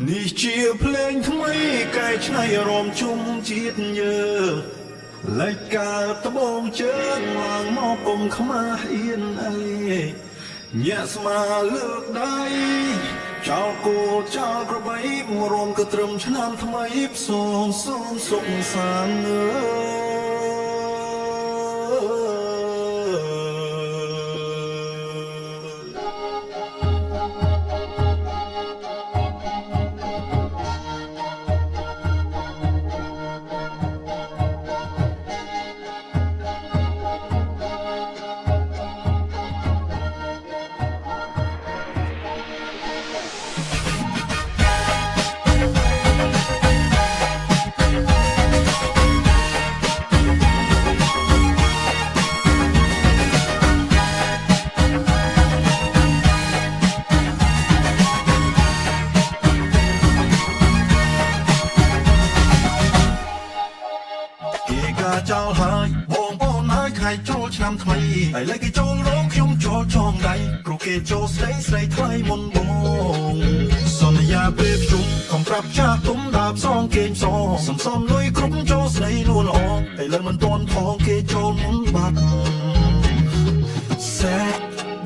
នេះជាភ្លេងថ្មីកែច្នៃអារម្មណ៍ជុំជាតិយើងលេចកើតត្បូងជើងឡើងមកពុំខ្មាស់អៀនអីញាក់ស្មាលើកដៃចោលគោចោលក្របីមករំក៏ត្រឹមឆ្នាំថ្មីផ្សងសូមសុខសាន្តអើចោលហើយបងប្អូនហើយថ្ងៃចូលឆ្នាំថ្មីហើយលេចគេចូលរោងខ្ញុំចូលចងដៃព្រោះគេចូលស្រីស្រីថ្លៃមុនបងសន្យាពេលជុំកុំប្រាប់ចាស់ទុំដើរផ្សងគេងសងសំលុយគ្រប់ចូលស្រីលួនល្អហើយលើមិនទាន់ផងគេចូលមុនបាត់សែត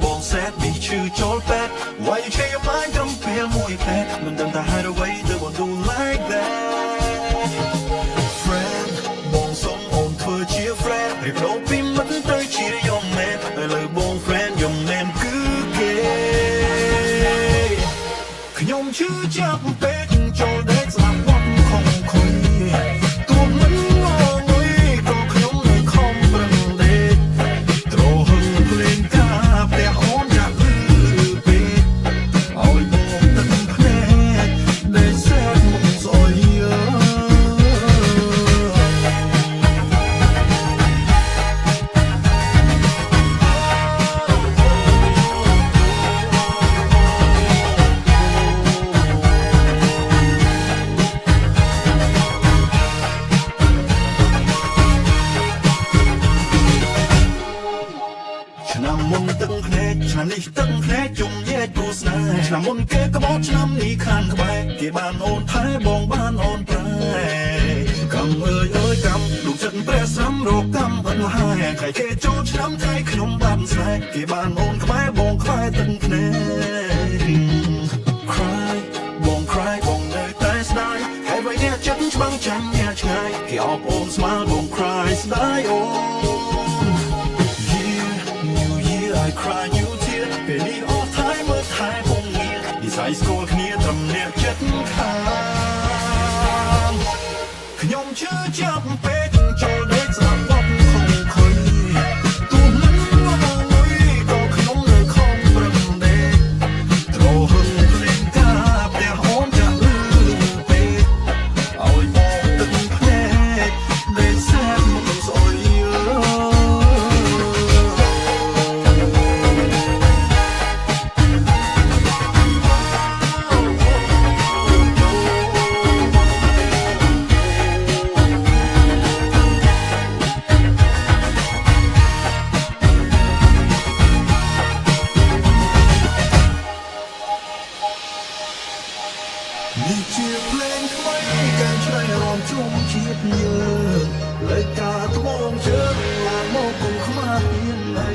បងសែតនេះឈឺចូលពេទ្យវាយឆេយម៉ាញត្រឹមពេលមួយពេទ្យមិនដឹងថាហេតុអ្វីទើបបង do like thatជា friend រៀបដូរពីមិត្តទៅជាយំមែនហើយលើបង friend យំមែនគឺគេខ្ញុំឈឺចាប់ពេកចូលដេកស្លាប់វត្តខំខុយទួមិនងងុយក៏ខ្ញុំនៅខំប្រឹងដេកត្រហឹងភ្លេងការផ្ទះអូនចាក់លឺពេកឲ្យបងទឹកភ្នែកដេកសែកមុខស្អុយឆ្នាំមុនទឹកភ្នែកឆ្នាំនេះទឹកភ្នែកជុំញែកព្រោះស្នេហ៍ឆ្នាំមុនគេក្បត់ឆ្នាំនេះខានក្បែរគេបានអូនថែបងបានអូនប្រែកំអើយកំលោកចិត្តព្រះស្រាំរកកំអត់ហើយថ្ងៃគេចូលឆ្នាំថ្ងៃខ្ញុំបានស្រែកគេបានអូនក្បែរបងក្បែរទឹកភ្នែក cry បង cry បងនៅតែស្ដាយហើយបើអ្នកចិត្តច្បាំងចាំអ្នកឆ្ងាយគេអបអូនស្មាល់បង cry ស្ដាយអូI cry you tear ពេលនេះអស់ថៃមើលថៃពងងារនិស័យស្គាល់គ្នាត្រឹមអ្នកចិត្តខាងខ្ញុំឈឺចាប់ពេកចូលដេកស្លាប់វត្តខំខុយទូមិនងងុយក៏ខ្ញុំនៅខំប្រឹងដេកត្រហឹងភ្លេងការផ្ទះអូនចាក់លឺពេកឲ្យបងទឹកភ្នែកដេកសែកមុខស្អុយនេះជាភ្លេងថ្មីការឆ្លៃរំជុំជាតិយើងលេចការត្បូងជើងឡើងមកគុំខ្មាស់មានអី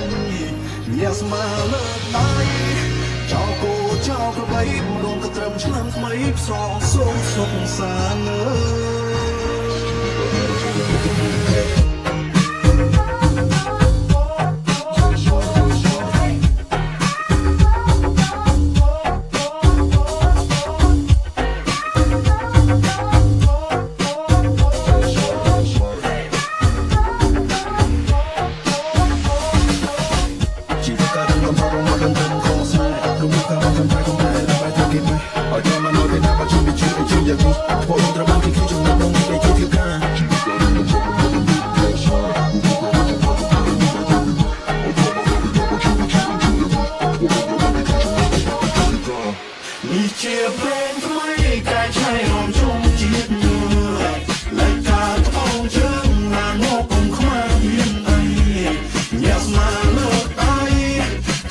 ញាក់ស្មាលើកដៃចោលគោចោលក្របីម្ដងក៏ត្រឹមឆ្នាំថ្មីផ្សងសូមសុខសាន្តនេះជាព្រេងថ្មីកាយឆៃរំជុំជាតិយើងលេចការត្បូងជើងណានមកគុំខ្មាស់មានអីញាក់ស្មាលើកដៃ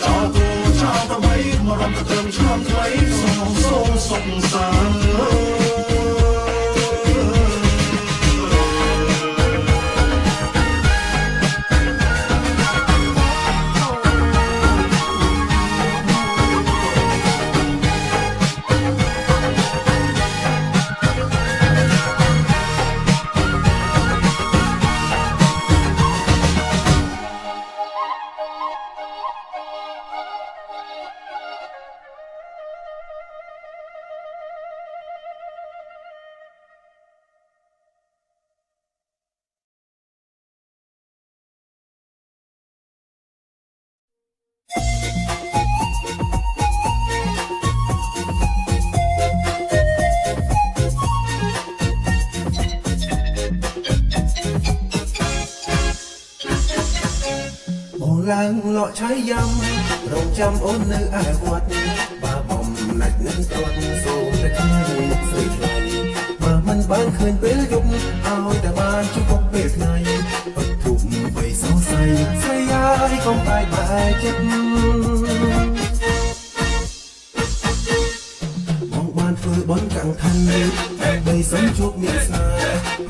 ចោលគោចោលប្របីមករំទៅត្រឹមឆ្នាំថ្មីសូមសុខសាន្ត ឡើងលក់ឆាយយ៉ាំរងចាំអូននៅឯវត្តបើបំណាច់នឹងត្រត់សូមតែឃើញមុខស្រីថ្លៃបើមិនបានឃើញពេលយប់ឲ្យតែបានជួបពេលថ្ងៃបិទធុំបីសងស័យស្រីហើយកុំបែកបែកចិត្តបងបានធ្វើបន់កាំងឋានដើម្បីសុំជួបមានស្នេ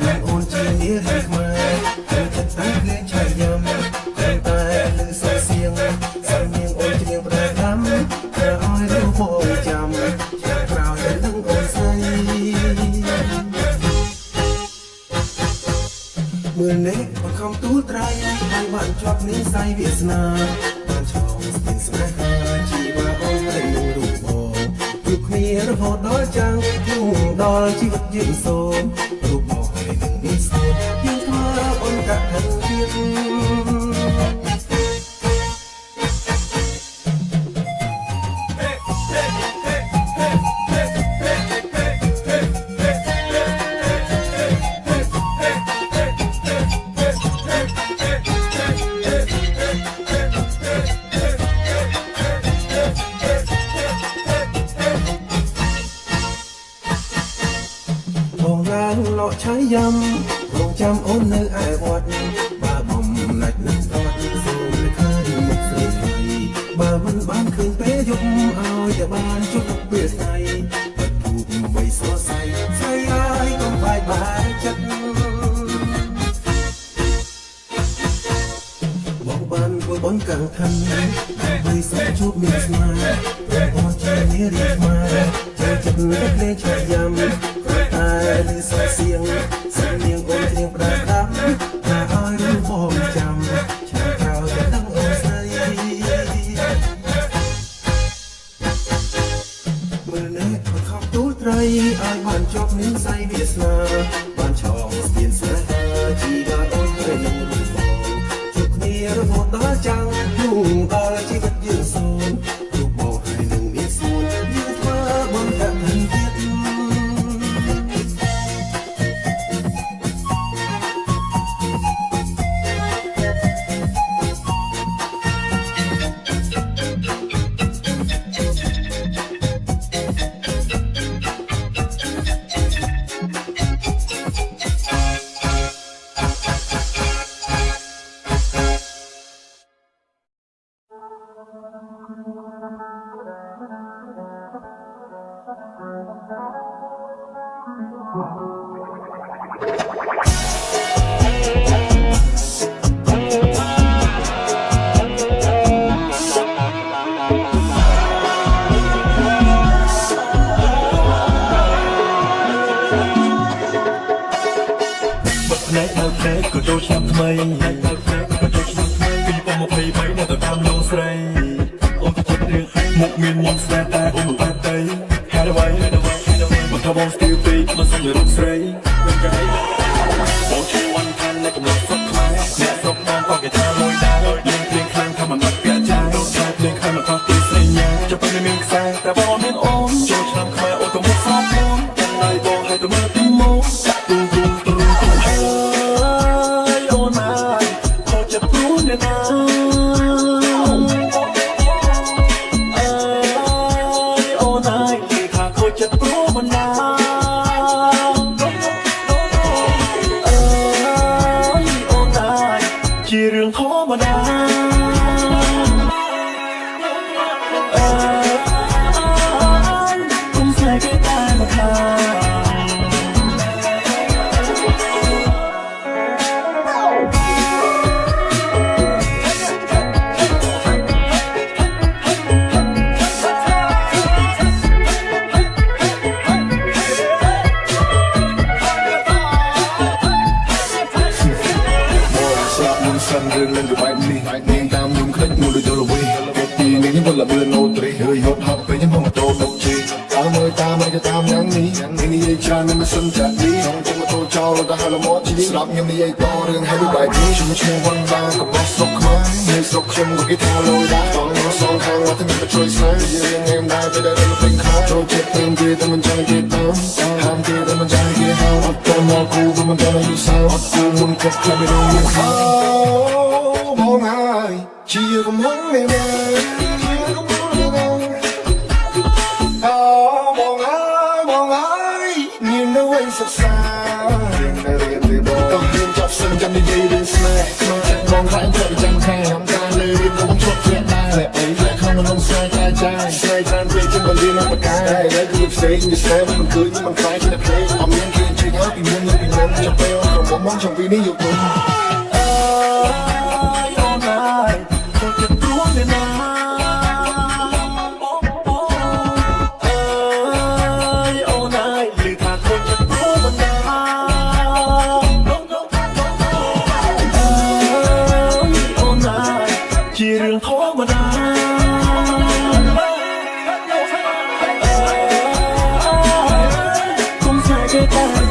ហ៍អូនជានារីខ្មែរតែចិត្តតែភ្លេងឆាយយ៉ាំតែលើសរសៀងសំនៀងអូនជាប្រដាំតែឲ្យรู้បងចាំចាំក្រោយតែនឹងអូនស្រីមើលនេះបខំទូលត្រៃហើយបានជាប់និស័យវាសនាបានឆ្លងស្ទីនស្នេហាជីវាអូននឹងរូបបងជួបគ្នារហូតដល់ចាំងដល់ជីវិតយើងសូមរូបបងឲ្យនឹងមានសូមយើងធ្វើអូនកឋិនទៀតបងឡើងលក់ឆាយយ៉ាំរងចាំអូននៅឯវត្តបើបំណាច់នឹងត្រត់សូមតែឃើញមុខស្រីថ្លៃបើមិនបានឃើញពេលយប់ឲ្យតែបានជួបពេលថ្ងៃបិទធូបបីសរសៃស្រីហើយកុំបែកបែកចិត្តបងបានធ្វើបន់កាំងឋានដើម្បីសុំជួបមានស្នេហ៍អូនជានារីខ្មែរចូលចិត្តតែភ្លេងឆាយយ៉ាំតែលើសរសៀងសំនៀងអូនច្រៀងប្រដាប់តែឲ្យรู้បងចាំឆ្នាំក្រោយតែដឹងអូនស្រីមើលនេះបខំទូលត្រីឲ្យបានជាប់និស័យវាសនាបានឆ្លងស្ពានស្នេហាជីវាអូនត្រូវនឹងរូបបងជួបគ្នារហូតដល់ចាំងដល់ជីវិតយើងសូមរូបបងឲ្យនឹងមានសួនយើងធ្វើបងតែមិនទៀតក៏ចូលឆ្នាំថ្មីក៏ចូលឆ្នាំថ្មី2023នៅទៅតាមលោកស្រីអូនក៏ចិត្តរឿងមុខមានមុំស្នេហ៍តែអូនមិនបែកទៅហេតុអ្វីមិនថាបងស្ទីលពេកមិនសុំរូបស្រីមិនកែបងជាវ៉ាន់ខាន់នៅកំឡុងស្រុកខ្មែរអ្នកស្រុកបងក៏គេថាមួយដែរយើងព្រៀងខ្លាំងថាមិនបាត់ពាក់ចាយតែព្រៀងខ្លាំងមិនខុសពីស្រីញ៉ាចុះពេលមានខ្សែតែបងមានអូនចូលឆ្នាំខ្មែរអូនក៏មុខស្អាតផងតែដៃបងឲ្យទៅមើលពីមុខដាក់ទូទូជារឿងធម្មតាគុំស្នេហ៍គេតែមកខារឿងlên từ bài này nên tam nhung khách mua được cho là vui thì nên những vật là bữa nô t리 hơi hot hot với những phong trào độc chi ta mới cho tam nhắn ní đi cha nên mới xuân chặt đi không cho mà tôi cho là ta hay là mót chỉ đi lắm nhưng đi to đường hay đi bài đi chúng chung quanh ba cầm bó sốc máy hay sốc chân của cái thao lôi đá còn nó song khang là thứ mình phải trôi sáng riêng em đây tới đây là tình khá trôi chết tên kia tên mình trai kia tóm ham kia tên mình trai kia hao hot con mò cu tên mình trai yêu sao hot cu muốn cất lại bên đâu như sao bóng ai chỉ có muốn mẹ mẹ mong ai nhìn đâu anh sắp xa tao hiên chọc sân chân đi dây đến xe mong phải chạy chẳng khe không ca lê đi cũng chốt chuyện ta lại ấy lại không mà xe trai về trên bàn đi nó bật cái lấy cái xe như xe mình cưới nhưng mình phải trên đẹp thế ông nhân chuyện chơi nhớ vì muốn trong tay ông không mong trong vì đi yêu thương chia đường khó mà đã không phải cái ta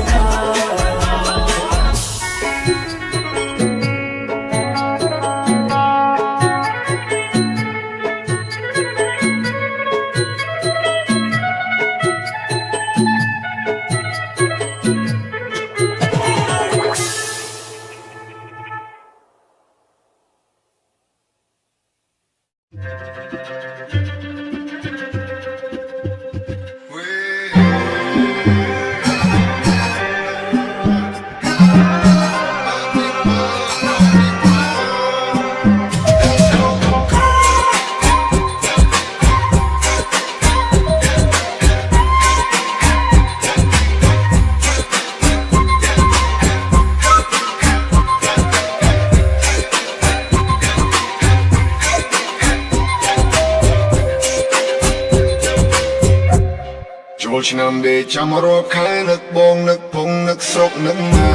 ឆ្នាំដេចាំរាប់ខែនឹកបងនឹកភងនឹកស្រុកនឹកម៉ែ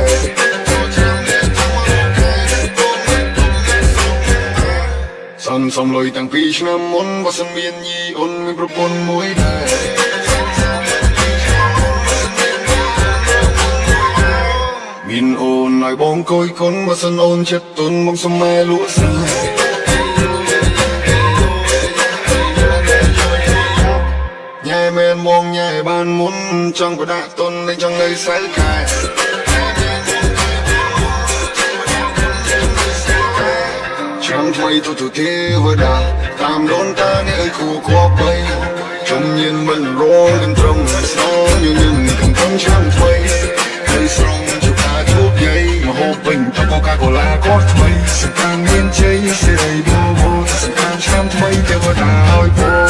សំលុយតាំងពីឆ្នាំមុនបើសិនមានញីអូនមានប្រពន្ធមួយដែរមានអូនឲ្យបងគយគុណបើសិនអូនចិត្តទុនមកសុំម៉ែលក់ស្រែញ៉ែមែនមកញ៉ែបានមុនចង់បដាក់ទុនលេងចង់នៅសៅខែឆ្នាំថ្មីទៅទេវតាតាមដូនតានេះឲ្យគួគួបីជុំញៀនមិនរងនឹងត្រង់ស្រងញញឹមកំពុងឆ្នាំថ្មីហើយស្រងជួបការជួបយាយមកហូបពេញតកូកាកូឡាក៏ថ្មីសង្ការមានជ័យសេរីបូបូសង្ការឆ្នាំថ្មីទេវតាឲ្យពរ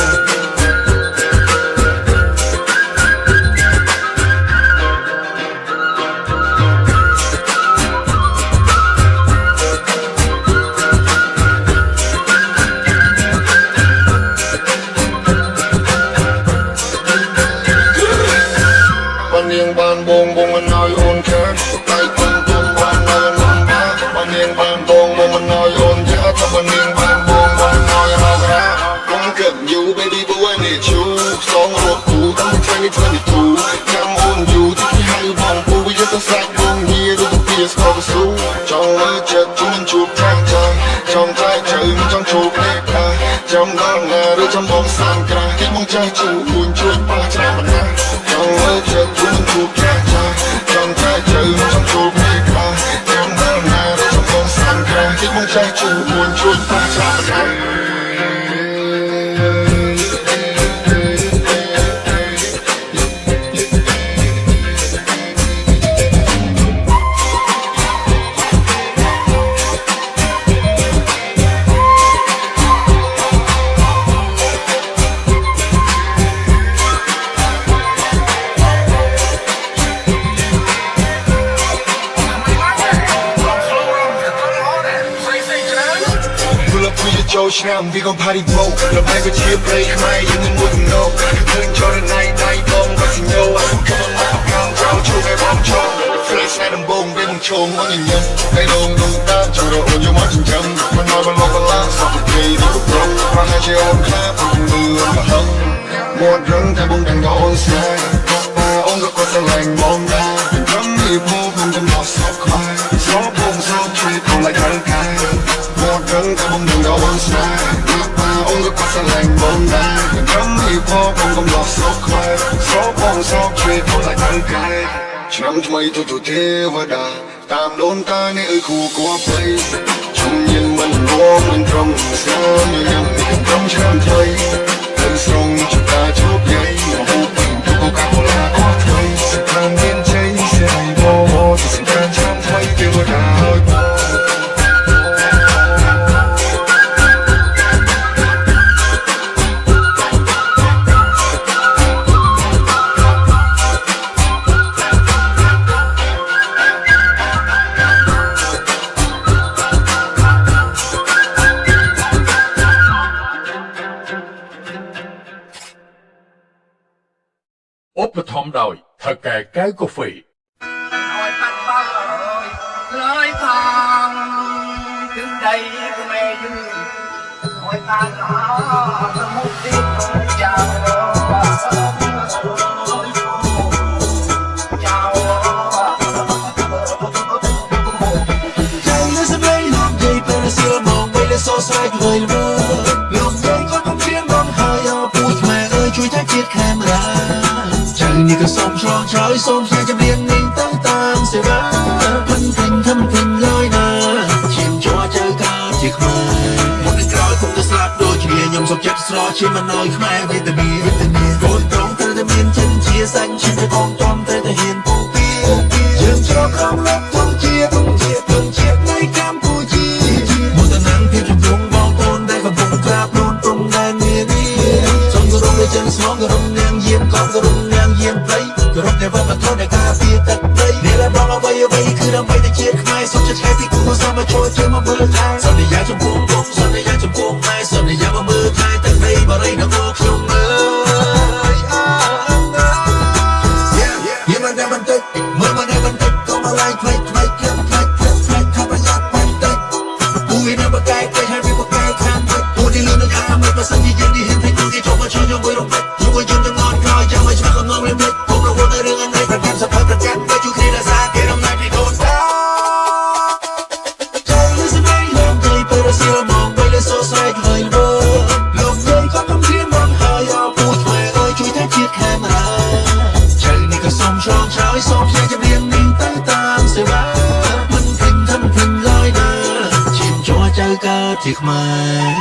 បងមិនឲ្យអូនខាតតែគុំគុំបាននៅនឹងបាននាងបានបងមិនឲ្យអូនយ៉ាតែបាននាងបានបងបានឲ្យរករាគុំគិត you baby boy I need you សងរត់គូតាម2022ចាំអូន you ទីឲ្យបងពូវាទៅស្រាច់បងហៀទៅពីស្គាល់ស៊ូចង់មើលចិត្តជុំជួបខាងចាចង់តែជើងចង់ជួបលេខថាចាំដល់ណាឬចាំបងសានក្រាស់គេមកចាស់ជួបគួនជួយប៉ះច្រើនប៉ុណ្ណាចង់មើលចិត្តជុំជួបខាងចាចង់តែជើងចង់ជួបលេខថាចាំដល់ណាឬចាំបងសានក្រាស់គេមកចាស់ជួបគួនជួយប៉ះច្រើនប៉ុណ្ណាចូលឆ្នាំវាកុំផារីបោកលំឯងក៏ជាព្រៃខ្មែរយើងមានមួយកំណត់ឃើញចរណៃដៃបងក៏សញ្ញោខ្ញុំមកកាំងចោលជួយឲ្យបងឈង Flex ในដំបងវាមិនឈងមកញញឹមតែដងនោះតាមចរអូនយកមកចិញ្ចឹមមិនមកបលោកកលាសពពីនេះក៏ប្រងប្រហែលជាអូនខ្លាប់ព្រមលឿនមកហឹងមាត់រឹងតែបងដឹងក៏អូនស្នេហ៍អូនក៏គាត់ស្រឡាញ់បងដែរព្រមនេះភពខ្ញុំកំណត់សោកខ្វាយស្រោបបងស្រោបជួយផងlạiខាងកាយមាត់រឹងតែបងដឹងក៏អូនស្នេហ៍អូនក៏គាត់ស្រឡាញ់បងដែរព្រមនេះភពខ្ញុំកំណត់សោកខ្វាយស្រោបបងស្រោបជួយផងlạiខាងកាយឆ្នាំថ្មីទៅទេវតាតាមដូនតានេះអើយគួរគួរព្រៃ chung nhìn mình luôn mình trong sao như nhầm trong trăm thấy thân sông chúng ta chốt giấy cô cả cô là có thấy sẽ tham biến cháy sẽ đầy vô thì sẽ càng trăm thấy kêu đàoឧបត្ថម្ភដោយថៅកែកែវកាហ្វេ Ôi bắt bao lời thằng từ đây của mẹ dư ôi ta nó từ một tiếng chào chào Chạy lên sân bay lòng dây bên xưa mong bay lên so sai người mơ lòng dây có không khiến bóng hơi ở bụi mẹ ơi chui thác chiếc camera chẳng như cái sông tròn trói sông xe chăm liên ninh tăng tăng sẽ vã thâm tình lối nà chìm cho chơi ca chiếc mây một đêm cõi cũng đã slap đôi chia nhom sọc chất sro chim mà nói khmer vitamin cồn trống tới ta miên chân chia xanh chim tới con tom tới ta hiềnปูpi dường cho không lấp tung chia ngay Campuchia một tờ nắng thêm trong vùng bao tôn đây và vùng crab luôn trong đàn miền sông có rung lên chân sóng có rung ngang diêm con có rung ngang diêm play có rung để vấp mà thôi để ca phía tận đây để làm đau nó bayคือทำไปแต่เชียดใครสนจะใช้ที่กูสร้างมาโชว์เธอมาเมื่อไทยสนในยาจมพวงผมสนในยาจมพวงไม้สนในยามาเมื่อไทยตั้งในบ่ไรนักโง่ชมยิ่งมันได้มันติดเมื่อมันได้มันติดก็มาไล่ใครทำประหยัดมันติดกูเห็นน้ำปลาไก่ให้พี่ปลาไก่ข้ามไปกูที่ลืมนึกอาไม่ประสานที่ยังที่เห็นให้กูที่ชมมาชมยังไม่ลงไปยังไม่ยนจะนอนคอยยังไม่ชอบคนงงเล่นเล็กผมระวังในเรื่องอะไรประกันสภาพประกันไม่จุกที่ละซาเกล้ำนายพี่โดนxưa mong bay lên so sai thời mơ lòng người có không khiến mong hơi ở bụi mẹ ơi chui thác chiếc camera trời này có sông tròn trói sông xe chăm liên ninh tới tan sẽ vã thâm thình lối nà chìm cho chơi ca chiếc mây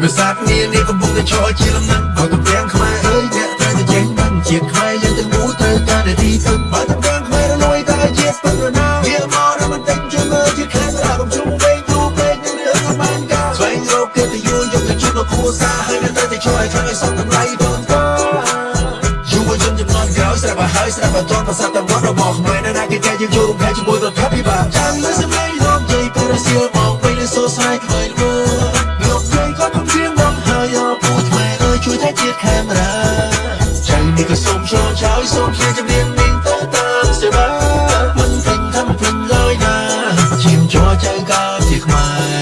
ประสาทนี้นี่ก็บุกในชอยชีลำนั้นเอาตะแกรงขมายเอ้ยเนี่ยแต่จะเจ๊งมันเจียดใครยังตึงหูเธอการได้ดีตึงมาตะแกรงขมายแล้วลอยตาเจี๊ยบเป็นระนาเยี่ยมมอแล้วมันเต็มจนเมื่อที่แค่ระดับชุ่มไปดูไปยังเหลือกับมันกันสวยโลกเกิดแต่ยูยกแต่ชุดเราคู่ซาให้เดินแต่จะช่วยทำให้สองทำไรโดนฟ้าอยู่บนจนจำนวนเก่าสระบาหายสระบาตอนภาษาตะวันเราบอกไม่นานาแก่ยังอยู่ตรงแค่จะบนรถทับพิบาลจังเลยสมัยรอบใหญ่เปรเซียมองไปเลยโซ่ใส่เคยเมื่อโลกใหญ่ก็ต้องเรียงมองchui thác chiếc camera chẳng đi có sông tròn trói sông xe chăm liên ninh tới tan sẽ vã thâm thình lối nà chìm cho chơi ca chiếc mây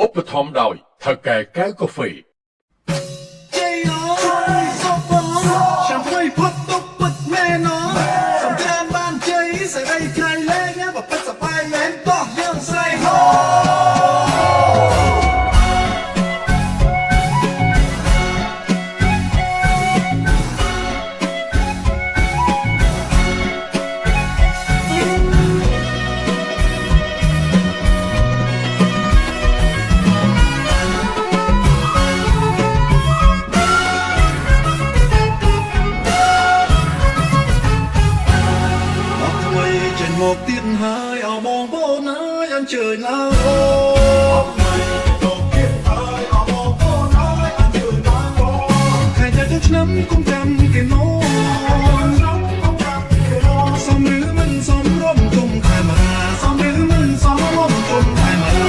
ឧបត្ថម្ភដោយថៅកែកែវកាហ្វេ chẳng quay phút túc bật mẹ nó sòng than ban cháy sẽ đây khai lê nhá và bắt sập bay em to dương say một tiếng hơi ở mong vô nơi anh trời lao khai ra thức nắm cũng trăm cái món xóm rứ mình xóm rôm chung khai mà xóm rứ mình xóm rôm chung khai mà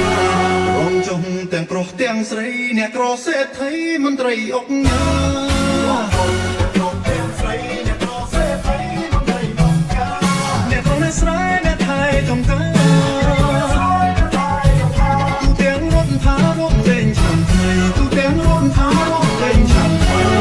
ស្រីអ្នកក្រសេដ្ឋីមន្ត្រីអុកញ៉ាអ្នកក្រអ្នកស្រែអ្នកថៃកំកាទូទាំងរត់ថារត់លេងឆាំថ្មីទូទាំងរត់ថារត់លេងឆាំថ្មី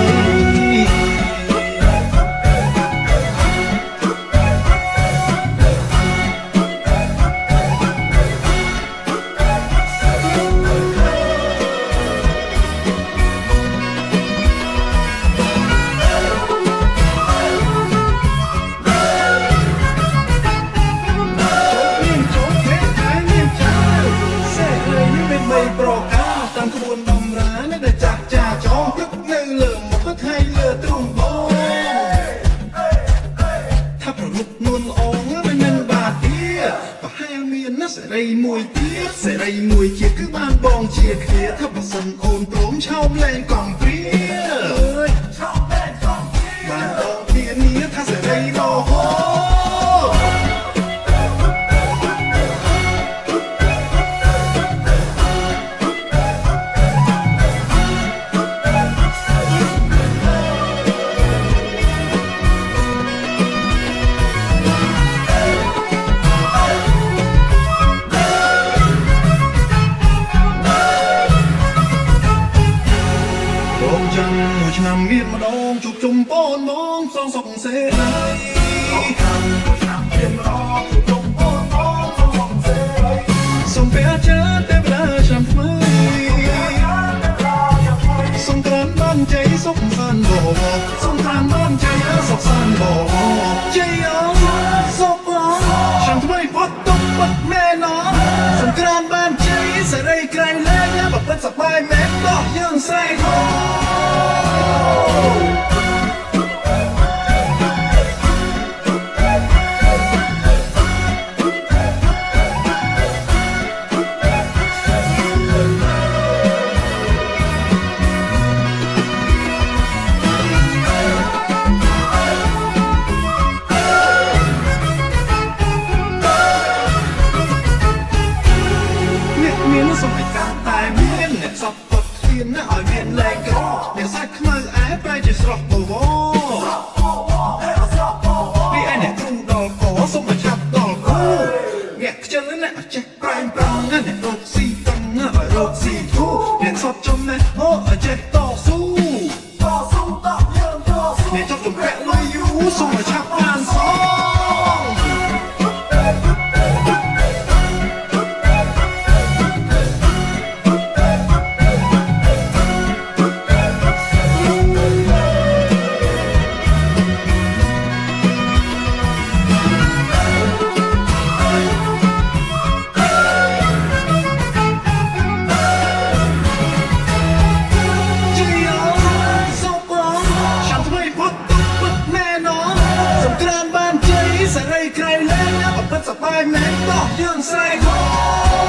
តាមក្បួនដំរានៅតែចាស់ចាចងទឹកនៅលើមុខថ្ងៃលើទ្រូងបងថាប្រលប់នួនអងមិននឹងបាទាប្រហែលមានណាសេរីមួយទៀតសេរីមួយជាគឺបានបងជាគ្នាថាបើសិនអូនព្រមឆោមលែងកង់ព្រាឆោមលែងកង់ព្រាបានបងគ្នានេះថាសេរីរហូតមួយឆ្នាំមានម្ដងជួបជុំបងបងសងសុខសេរីសូមព្រះអាចារ្យទេវតាឆ្នាំថ្មីសូមក្រានបានជ័យសុខសាន្តបបសូមក្រានបានជ័យសុខសាន្តបបជ័យអសុខឆ្នាំថ្មីផុតទុកបាត់មែនសូមក្រានបានជ័យសេរីក្រែងលែងបបិទ្ធសប្បាយមែនដោះយើងស្រែកហោសូមឲ្យកាន់តែមានអ្នកសពពុតធានណាឲ្យមានលែងក្រអ្នកសាច់ខ្មៅអែប្រែជាស្រស់បវរពីឯអ្នកគ្រូដល់កសូមឲ្យឆាប់ដល់គូអ្នកខ្ជិលណាស់ចេះប្រែងប្រងណាអ្នករកស៊ីតឹងណាឲ្យរកស៊ីធូអ្នកសត់ចំណាស់អូឲ្យចេះតស៊ូតយើងតស៊ូអ្នកចង់ជំពាក់លុយយូរសូមឲ្យឆាប់បានសងសេរីក្រៃលែងបបិទ្ធសប្បាយមែនដោះយើងស្រែកហោ